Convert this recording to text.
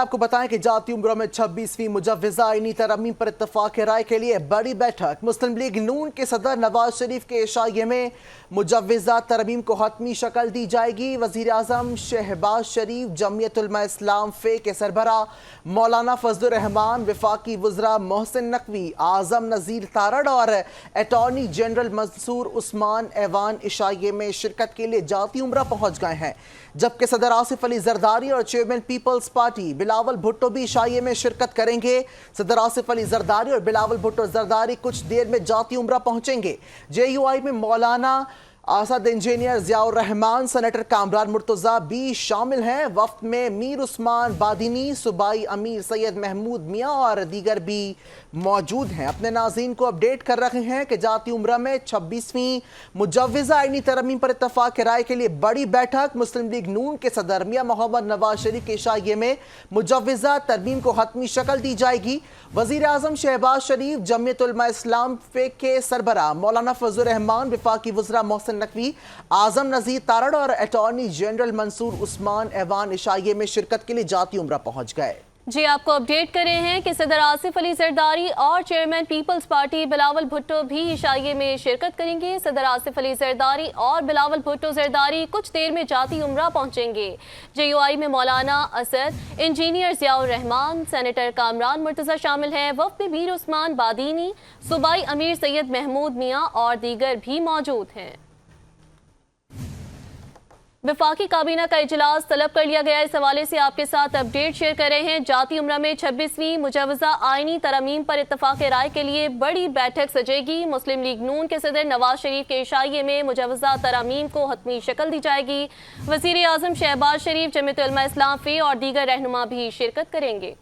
आपको बताएं कि जाती उम्रों में 26वीं मुजव्वज़ा आईनी तरमीम पर इत्तफाक राय के लिए बड़ी बैठक। मुस्लिम लीग नून के सदर नवाज शरीफ के इशारे में मुजव्वज़ा तरमीम को हतमी शक्ल दी जाएगी। वज़ीर आज़म शहबाज शरीफ, जमीयत उलमा इस्लाम फे के सरबरा मौलाना फजलुर रहमान, वफाकी वज़रा मोहसिन नकवी, आज़म नज़ीर तारड़ और अटॉर्नी जनरल मंसूर उस्मान ऐवान इशारे में शिरकत के लिए जाती उम्रा पहुँच गए हैं, जबकि सदर आसिफ अली जरदारी और चेयरमैन पीपल्स पार्टी बिलावल भुट्टो भी इशाये में शिरकत करेंगे। सदर आसिफ अली जरदारी और बिलावल भुट्टो जरदारी कुछ देर में जाती उम्रा पहुंचेंगे। JUI में मौलाना आसाद इंजीनियर ज़ियाउर रहमान, सेनेटर कामरान मुर्तज़ा भी शामिल हैं। वफ्द में मीर उस्मान बादिनी, सूबाई अमीर सैयद महमूद मियाँ और दीगर भी मौजूद हैं। अपने नाज़रीन को अपडेट कर रहे हैं कि जाती उम्रा में 26वीं मुजव्वज़ा आईनी तरमीम पर इत्तफाक राय के लिए बड़ी बैठक। मुस्लिम लीग नून के सदर मियाँ मोहम्मद नवाज शरीफ के इशारे में मुजव्वज़ा तरमीम को हतमी शक्ल दी जाएगी। वज़ीर आज़म शहबाज शरीफ, जमीयत उलमा इस्लाम फे के सरबरा मौलाना फजलुर रहमान, वफाकी वज़रा मोहसिन नकवी, आज़म नज़ीर तारड़ और अटॉर्नी जनरल मंसूर उस्मान ऐवान इशाये में शिरकत के लिए जाती उम्रा पहुंच गए। जी, आपको अपडेट कर रहे हैं कि सदर आसिफ अली जरदारी और चेयरमैन पीपल्स पार्टी बिलावल भुट्टो भी इशाये में शिरकत करेंगे। सदर आसिफ अली जरदारी और बिलावल भुट्टो जरदारी कुछ देर में जाती उम्रा पहुंचेंगे। JUI में मौलाना असद इंजीनियर ज़ियाउर रहमान, सेनेटर कामरान मुर्तज़ा शामिल हैं। वफ़द में मीर उस्मान बादिनी, सूबाई अमीर सैयद महमूद मियाँ और दीगर भी मौजूद हैं। वफाकी काबीना का इजलास तलब कर लिया गया। इस हवाले से आपके साथ अपडेट शेयर कर रहे हैं। जाती उम्रा में 26वीं मुजव्वज़ा आईनी तरमीम पर इत्तफाक राय के लिए बड़ी बैठक सजेगी। मुस्लिम लीग नून के सदर नवाज शरीफ के इशारे में मुजव्वज़ा तरमीम को हतमी शक्ल दी जाएगी। वज़ीर आज़म शहबाज शरीफ, जमीयत उलमा इस्लाम फे और दीगर रहनुमा भी शिरकत करेंगे।